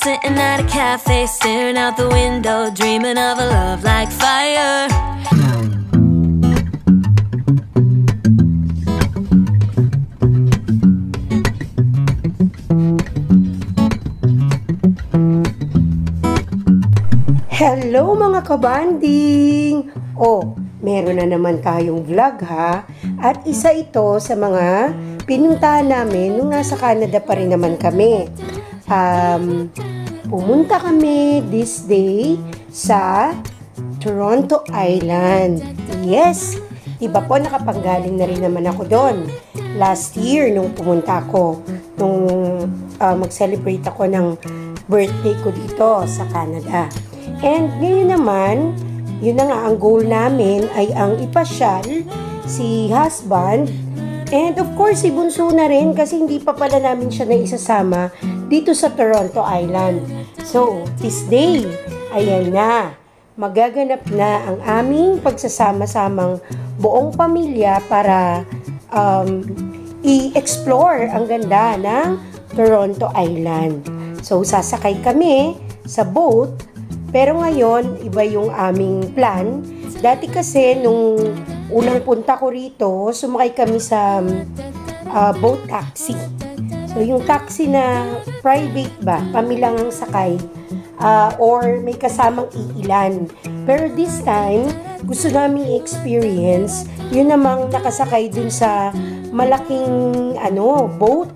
sitting at a cafe, staring out the window, dreaming of a love like fire. Hello mga kabanding! Meron na naman tayong vlog ha. At isa ito sa mga pinuntahan namin nung nasa Canada pa rin naman kami. Pumunta kami this day sa Toronto Island. Yes! Diba po, nakapanggaling na rin naman ako doon. Last year nung pumunta ako, nung mag-celebrate ako ng birthday ko dito sa Canada. And ngayon naman, yun na nga, ang goal namin ay ang ipasyal si husband. And of course, si Bunso na rin kasi hindi pa pala namin siya na isasama dito sa Toronto Island. So, this day, ayan na, magaganap na ang aming pagsasama-samang buong pamilya para i-explore ang ganda ng Toronto Island. So, sasakay kami sa boat. Pero ngayon, iba yung aming plan. Dati kasi, nung unang punta ko rito, sumakay kami sa boat taxi. So, yung taxi na private ba, pamilang ang sakay, or may kasamang iilan. Pero this time, gusto namin i-experience, yun namang nakasakay dun sa malaking boat.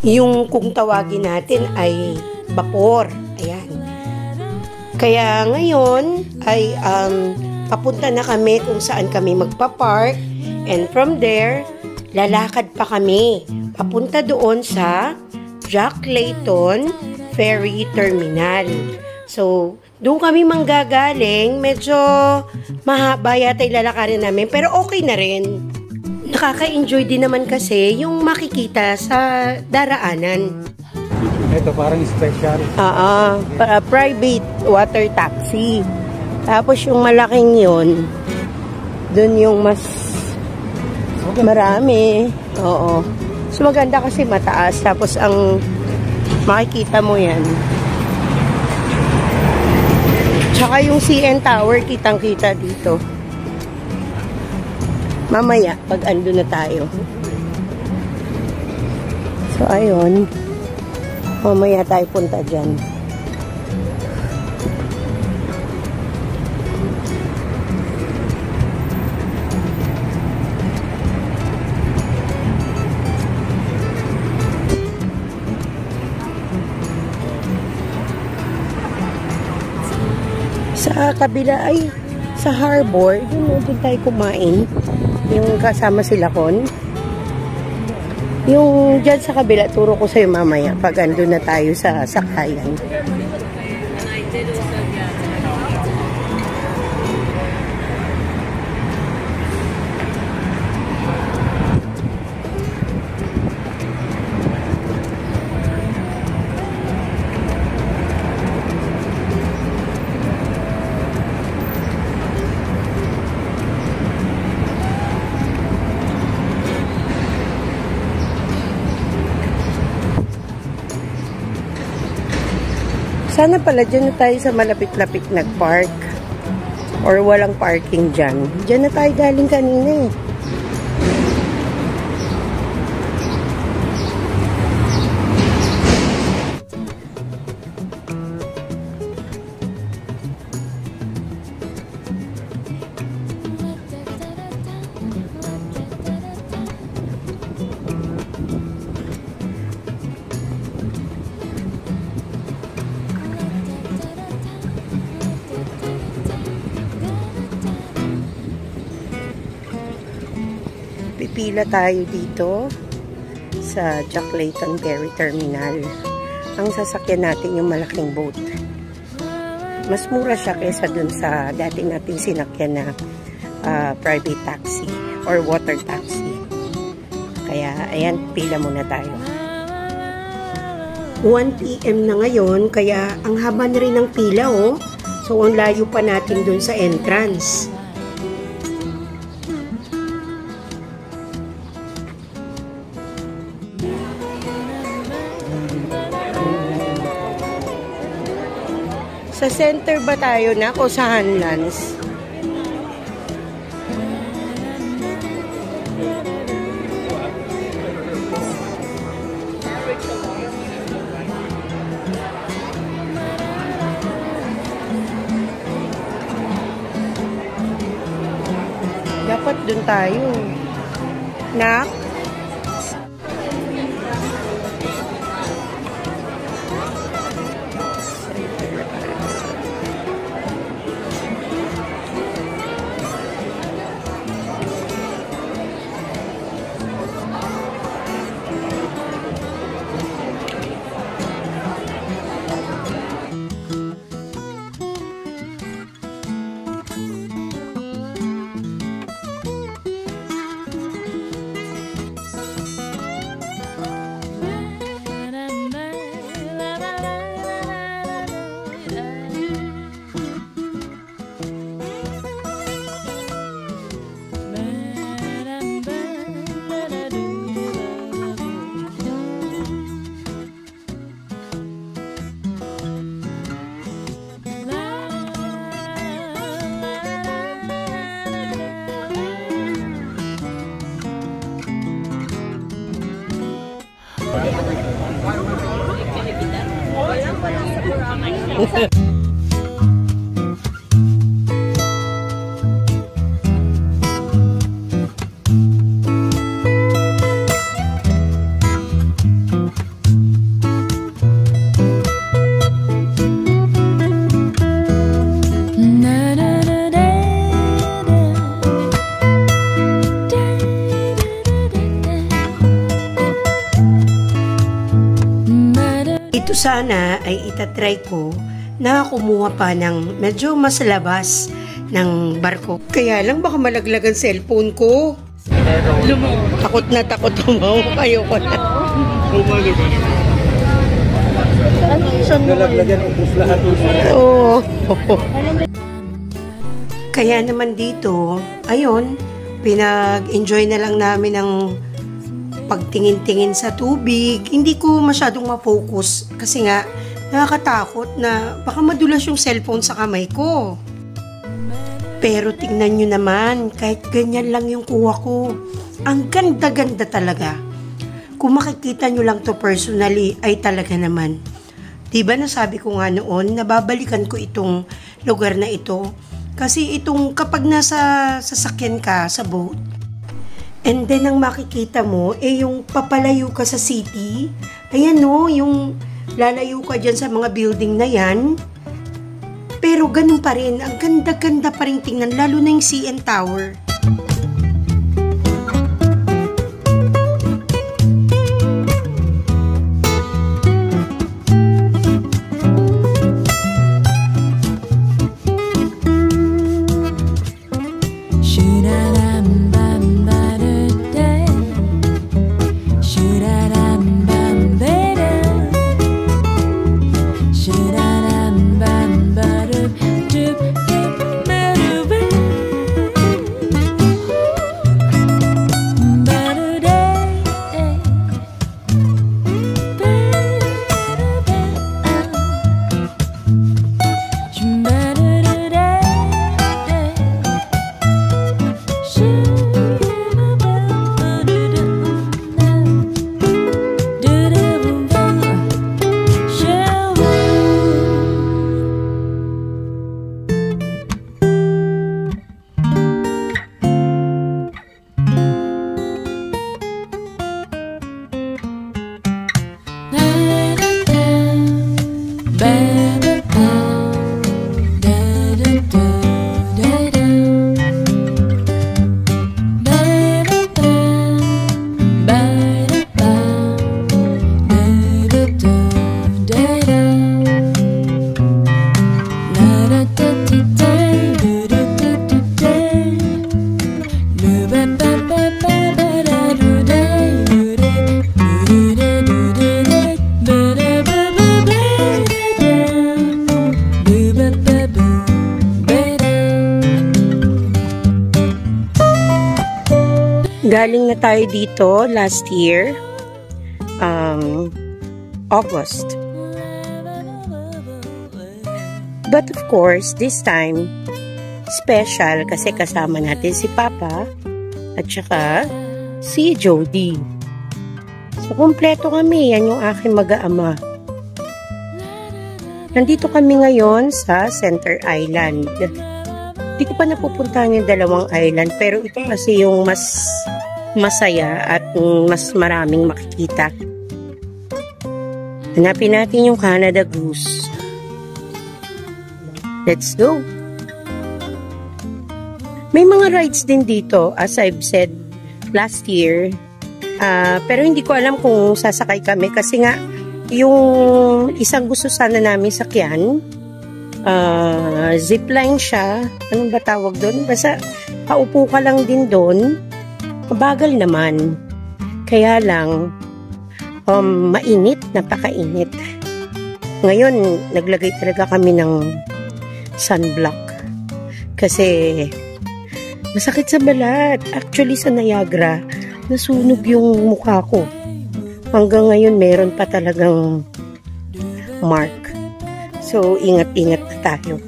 Yung kung tawagin natin ay vapor. Ayan. Kaya ngayon ay papunta na kami kung saan kami magpa-park, and from there lalakad pa kami papunta doon sa Jack Layton Ferry Terminal. So doon kami manggagaling, medyo mahaba yata ilalakarin namin, pero okay na rin. Nakaka-enjoy din naman kasi yung makikita sa daraanan. Ito parang special. Private water taxi. Tapos yung malaking yun, dun yung mas marami. Oo. So maganda kasi mataas. Tapos ang makikita mo yan. Tsaka yung CN Tower, kitang-kita dito. Mamaya, pag ando na tayo. So ayun. Mamaya tayo punta dyan. Sa kabila ay sa harbor, doon tayo kumain. Yung kasama sila Kon. Yung dyan sa kabila, turo ko sa'yo mamaya pag andun na tayo sa sakayan. Sana pala dyan na tayo sa malapit-lapit nag-park. Or walang parking dyan. Dyan na tayo galing kanina eh. Pipila tayo dito sa Jack Layton Ferry Terminal. Ang sasakyan natin yung malaking boat. Mas mura siya kaysa dun sa dati nating sinakyan na private taxi or water taxi. Kaya ayan, pila muna tayo. 1 PM na ngayon, kaya ang haba na rin ng pila oh. So ang layo pa natin dun sa entrance. center ba tayo na o sa Hanlands? Dapat dun tayo. Nak? Ito sana ay itatry ko na kumuha pa ng medyo mas labas ng barko. Kaya lang baka malaglag ang cellphone ko. Takot na takot ayoko na. Nalaglagan ubos lahat. Oo. Kaya naman dito, ayun, pinag-enjoy na lang namin ang pagtingin-tingin sa tubig. Hindi ko masyadong ma-focus kasi nga nakakatakot na baka madulas yung cellphone sa kamay ko. Pero tingnan nyo naman, kahit ganyan lang yung kuha ko, ang ganda-ganda talaga. Kung makikita nyo lang to personally, ay talaga naman. Diba nasabi ko nga noon, nababalikan ko itong lugar na ito. Kasi itong kapag nasa sasakyan ka sa boat, and then ang makikita mo, yung papalayo ka sa city. Ayan no, yung lalayo ka dyan sa mga building na yan. Pero ganun pa rin, ang ganda-ganda pa rin tingnan, lalo na yung CN Tower. Galing na tayo dito last year, August. But of course, this time, special kasi kasama natin si Papa at saka si Jody. So, kumpleto kami. Yan yung aking mag-aama. Nandito kami ngayon sa Center Island. Hindi ko pa napupuntahan yung dalawang island, pero ito kasi yung mas masaya at mas maraming makikita. Hanapin natin yung Canada Goose. Let's go! May mga rides din dito, as I've said last year. Pero hindi ko alam kung sasakay kami kasi nga yung isang gusto sana namin sakyan, zipline siya. Anong ba tawag doon? Basta paupo ka lang din doon. Mabagal naman. Kaya lang, mainit, napakainit. Ngayon, naglagay talaga kami ng sunblock. Kasi masakit sa balat. Actually, sa Niagara, nasunog yung mukha ko. Hanggang ngayon, meron pa talagang mark. So, ingat-ingat na tayo.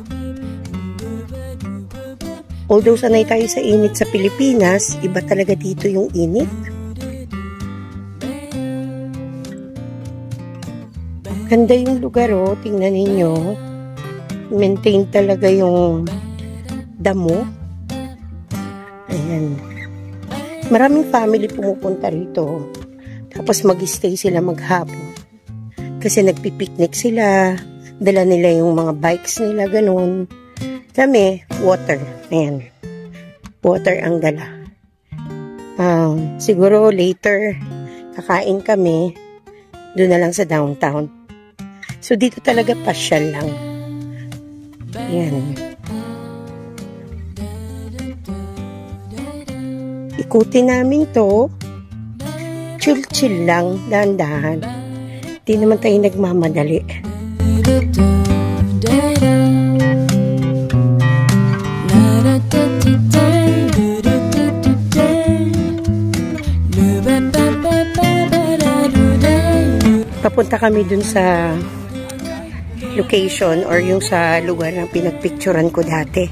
Although sanay tayo sa init sa Pilipinas, iba talaga dito yung init. Ganda yung lugar, oh. Tingnan ninyo. Maintain talaga yung damo. Ayan. Maraming family pumupunta rito. Tapos mag-stay sila maghapon. Kasi nagpipiknik sila. Dala nila yung mga bikes nila, ganun. Kami, water. Ayan. Water ang dala. Siguro later, kakain kami. Doon na lang sa downtown. So, dito talaga pasyal lang. Ayan. Ikutin namin to. Chill-chill lang, dahan-dahan. Di naman tayo nagmamadali. Papunta kami dun sa location or yung sa lugar na pinagpicturan ko dati.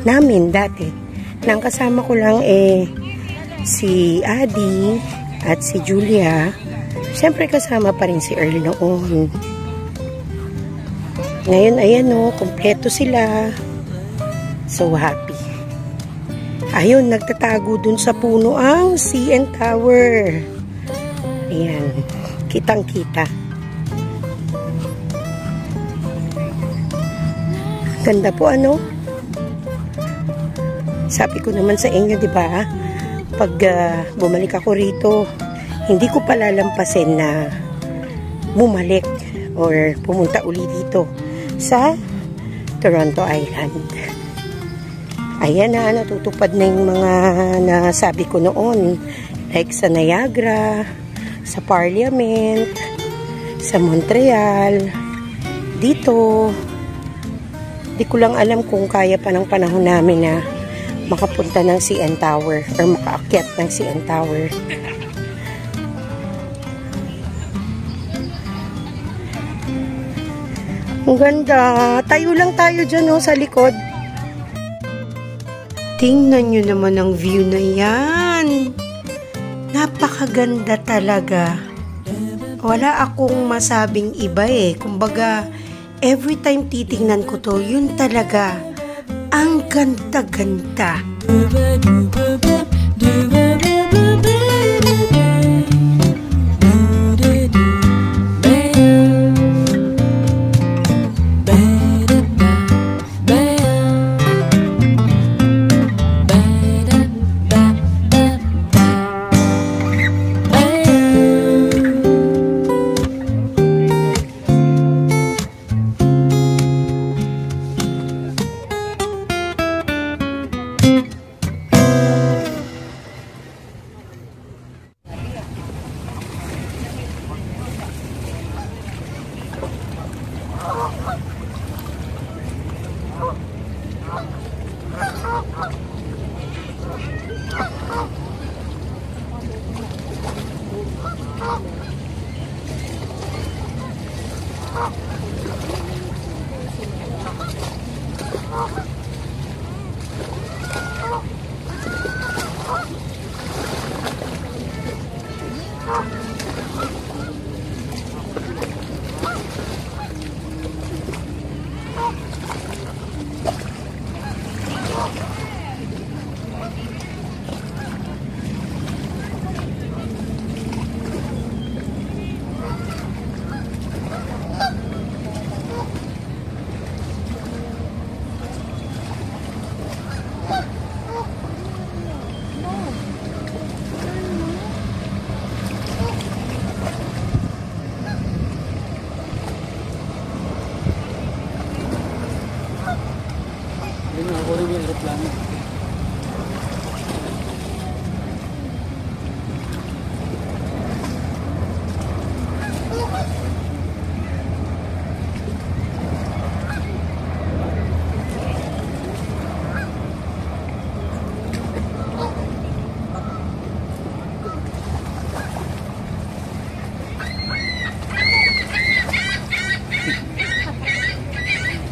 Namin dati. Nang kasama ko lang si Adi at si Julia. Siyempre kasama pa rin si Earl noon. Ngayon, ayan o, kompleto sila. So happy. Ayun, nagtatago dun sa puno ang CN Tower. Ayan, kitang-kita. Ganda po, ano? Sabi ko naman sa inyo, di ba? Pag bumalik ako rito, hindi ko palalampasin na bumalik or pumunta uli dito sa Toronto Island. Ayan na, natutupad na yung mga nasabi ko noon. Like sa Niagara, sa Parliament, sa Montreal, dito. Di ko lang alam kung kaya pa ng panahon namin na makapunta ng CN Tower or makaakyat ng CN Tower. Ang ganda. Tayo lang tayo dyan, oh, sa likod. Tingnan nyo naman ang view na yan. Napakaganda talaga. Wala akong masabing iba Kumbaga, every time titingnan ko to, yun talaga. Ang ganda-ganda.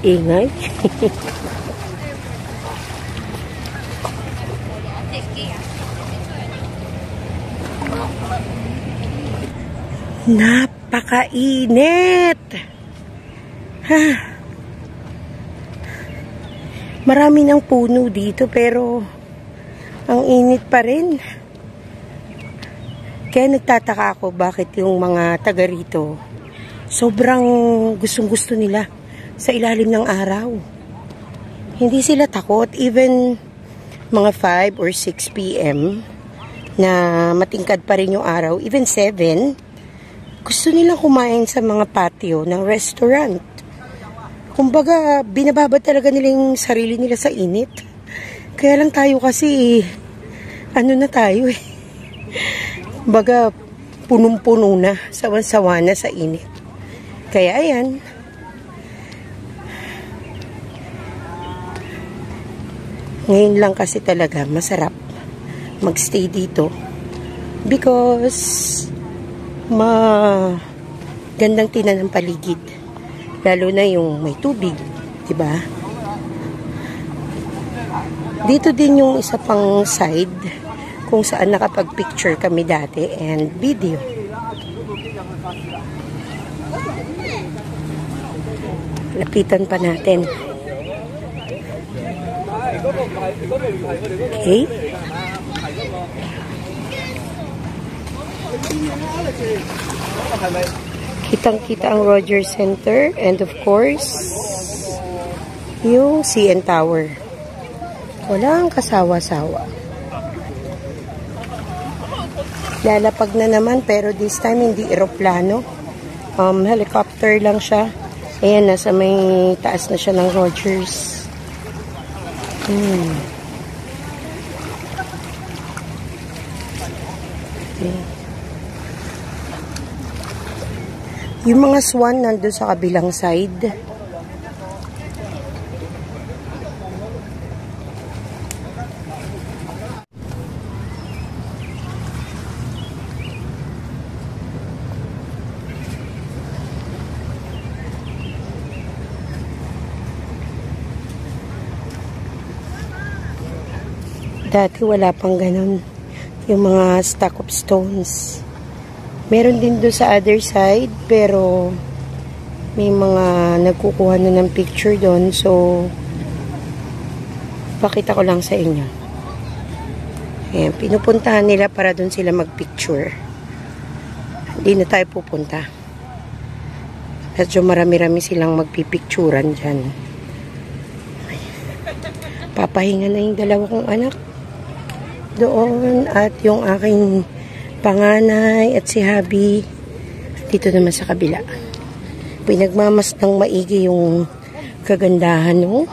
Ingay. Napakainit. Marami ng puno dito pero ang init pa rin. Kaya nagtataka ako bakit yung mga taga rito sobrang gustong-gusto nila sa ilalim ng araw. Hindi sila takot. Even mga 5 or 6 p.m. na matingkad pa rin yung araw, even 7, gusto nilang kumain sa mga patio ng restaurant. Kumbaga, binababa talaga nila yung sarili nila sa init. Kaya lang tayo kasi, ano na tayo eh. Kumbaga, punong-puno na, sawan-sawa na sa init. Kaya ayan, ngayon lang kasi talaga masarap magstay dito because gandang tingnan ng paligid, lalo na yung may tubig, diba? Dito din yung isa pang side kung saan nakapag-picture kami dati and video. Lapitan pa natin. Okay. Kitang-kita ang Rogers Center and of course yung CN Tower. Walang kasawa-sawa. Lalapag na naman pero this time hindi eroplano. Helicopter lang siya. Ayan, nasa may taas na siya ng Rogers. Okay. Yung mga swan nandun sa kabilang side. Dati wala pang ganun. Yung mga stack of stones. Meron din doon sa other side, pero may mga nagkukuha na ng picture doon. So, pakita ko lang sa inyo. Ayan, pinupuntahan nila para doon sila magpicture. Hindi na tayo pupunta. Medyo marami-rami silang magpipicturan dyan. Papahinga na yung dalawa kong anak doon at yung aking panganay at si Habi dito naman sa kabila. Pinagmamas ng maigi yung kagandahan, no?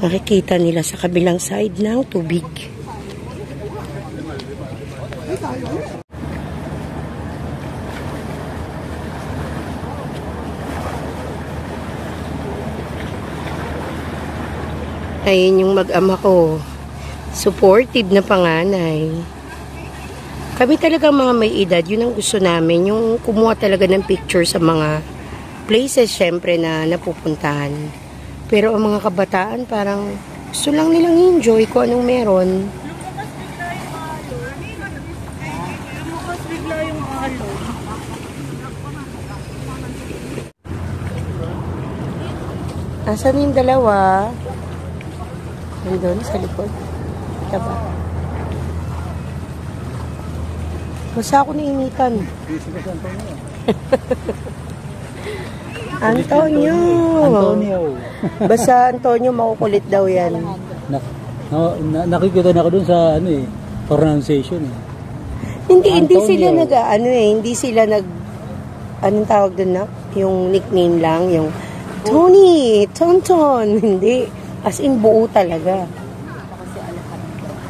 Makikita nila sa kabilang side ng tubig. Ayun yung mag-ama ko. Supportive na panganay. Kami talaga mga may edad, yun ang gusto namin. Yung kumuha talaga ng picture sa mga places, syempre, na napupuntahan. Pero ang mga kabataan parang gusto lang nilang enjoy kung anong meron. Lumakas bigla yung alon. Asan yung dalawa? Nandun sa likod. Taba. Basta ako nainitan. Antonio. Antonio. Basta Antonio, makukulit daw yan. Nakikita na ako dun sa pronunciation eh. Hindi Antonio. sila hindi sila anong tawag dun na? Yung nickname lang, yung Tony, Tonton, hindi. As in, buo talaga.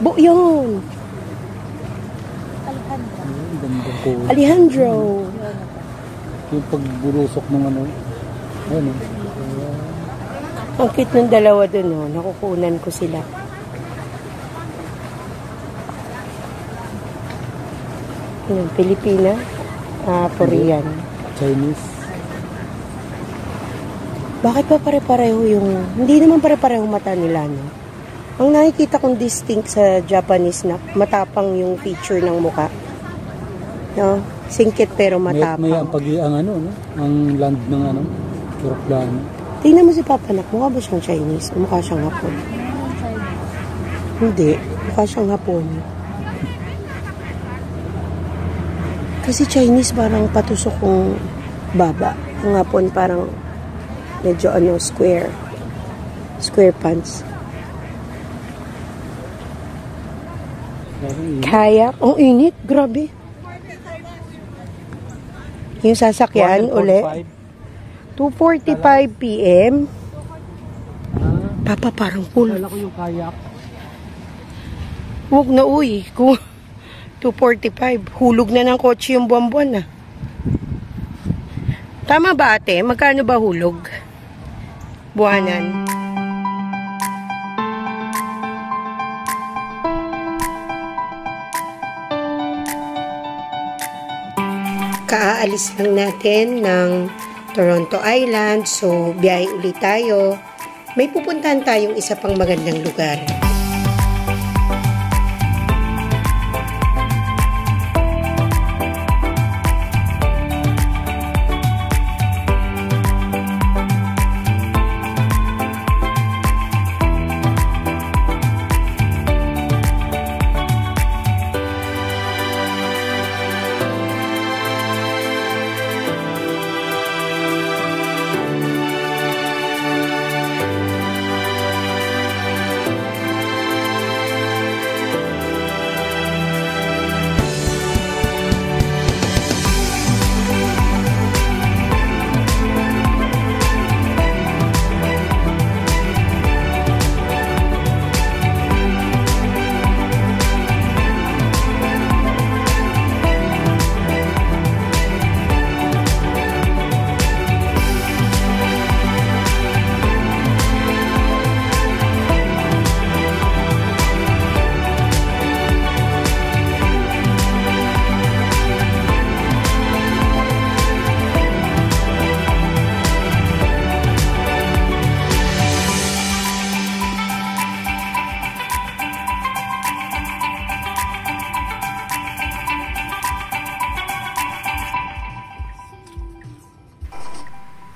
Buo yun. Alejandro. Yung pagbulusok ng ano. Ang cute ng dalawa dun, oh. Nakukunan ko sila. Pilipina, Korean. Chinese. Bakit pa pare-pareho hindi naman pare-pareho mata nila, no? Ang nakikita kong distinct sa Japanese na matapang yung feature ng muka. No? Singkit pero matapang. May ang land ng aeroplano. Tingnan mo si Papanak, mukha ba siyang Chinese? Mukha siyang Hapon. Hindi, mukha siyang Hapon. Kasi Chinese parang patusok kong baba. Ang Hapon parang medyo square pants. Kayak, ang init, grabe. Yung sasakyan uli 2:45 PM. Papa, parang full. Wala ko yung kayak. Huwag na uy. 2:45. Hulog na ng kotse yung buwan-buwan na. Tama ba ate? Magkano ba hulog? Buwanan. Kaaalis lang natin ng Toronto Island. So, biyahe ulit tayo. May pupuntahan tayong isa pang magandang lugar.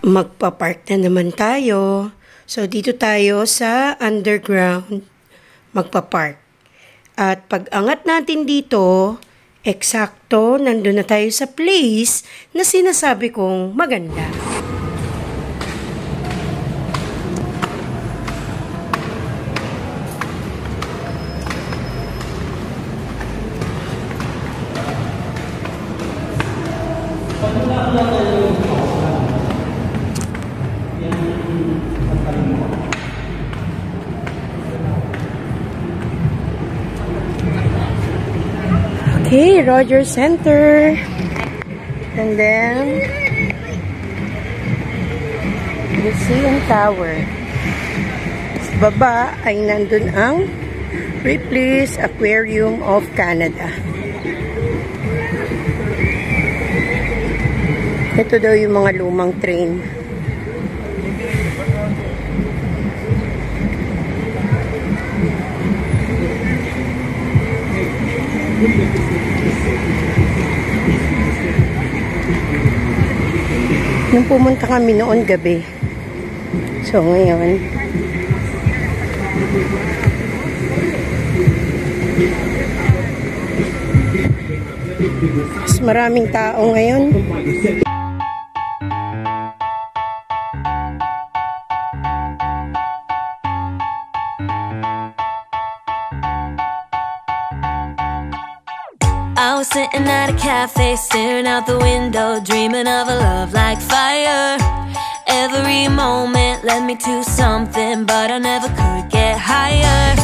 Magpa-park na naman tayo. So, dito tayo sa underground magpa-park. At pag angat natin dito, eksakto, nandun na tayo sa place na sinasabi kong maganda. Okay, Rogers Center. And then, the CN Tower. Sa baba ay nandun ang Ripley's Aquarium of Canada. Ito daw yung mga lumang train. Nung pumunta kami noon gabi. So, ngayon. Mas maraming tao ngayon. I was sitting at a cafe, staring out the window, dreaming of a love like fire. Every moment led me to something, but I never could get higher.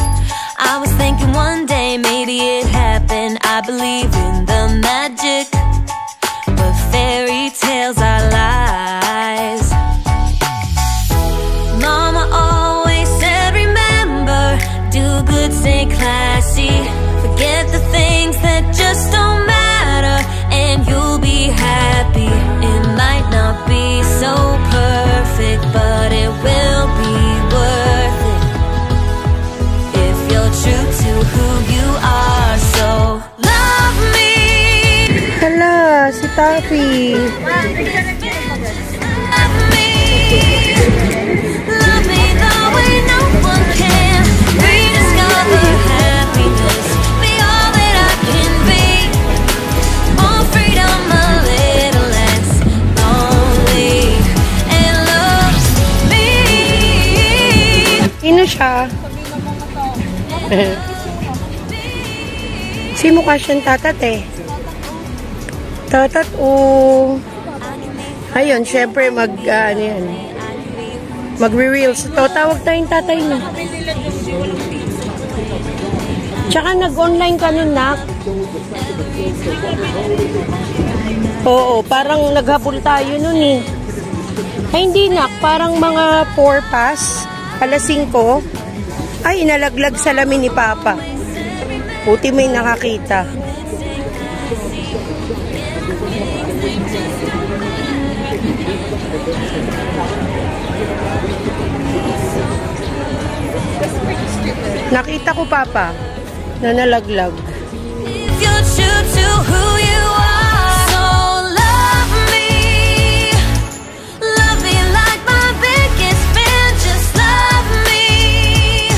I was thinking one day maybe it happened. I believe in the magic, but fairy tales are lies. Mama always said, remember, do good, stay classy. Forget the things that just don't matter, and you'll be happy. It might not be so perfect, but it will be worth it if you're true to who you are. So love me. Hala, si Taffy. Love me. Love me the way no one can. Rediscover happiness. Be all that I can be. More freedom, a little less lonely. And love me. Sino siya? Si mukha siyang tatat eh. Tatat o... Ayun, syempre ano yan. Magre-reels. Tawag tayong tatay na. Tsaka nag-online ka nun, nak. Oo, parang naghabol tayo nun eh. Ay, hindi, nak. Parang mga 4 past. Alas 5. Ay, inalaglag salamin ni Papa. Puti may nakakita. Nakita ko, Papa, na nalaglag. If you're true to who you are, so love me. Love me like my biggest fan. Just love me.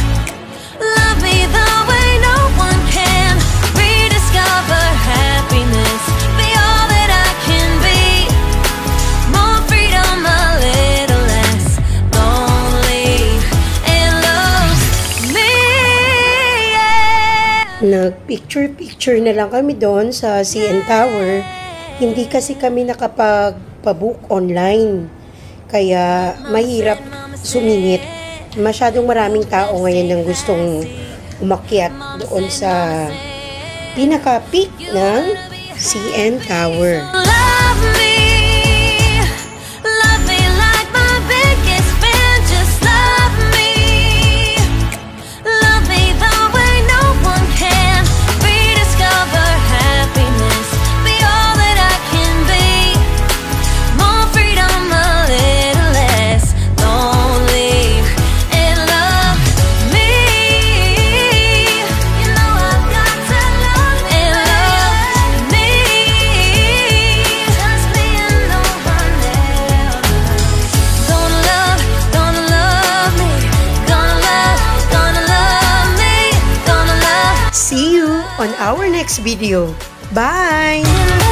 Love me the way no one can. Rediscover happiness. Be all that I can be. More freedom, a little less lonely. And love me. Nag-picture-picture na lang kami doon sa CN Tower. Hindi kasi kami nakapag-book online. Kaya mahirap sumingit. Masyadong maraming tao ngayon ang gustong umakyat doon sa pinaka-peak ng CN Tower. Love me. Love me like my biggest fan. Just love me. Love me the way no one can. Rediscover happiness. Be all that I can be. More freedom, a little less lonely. And love me. You know I've got to love and love me. Just me and no one else. Gonna love me. Gonna love me. Gonna love. See you on our next video. Bye! And love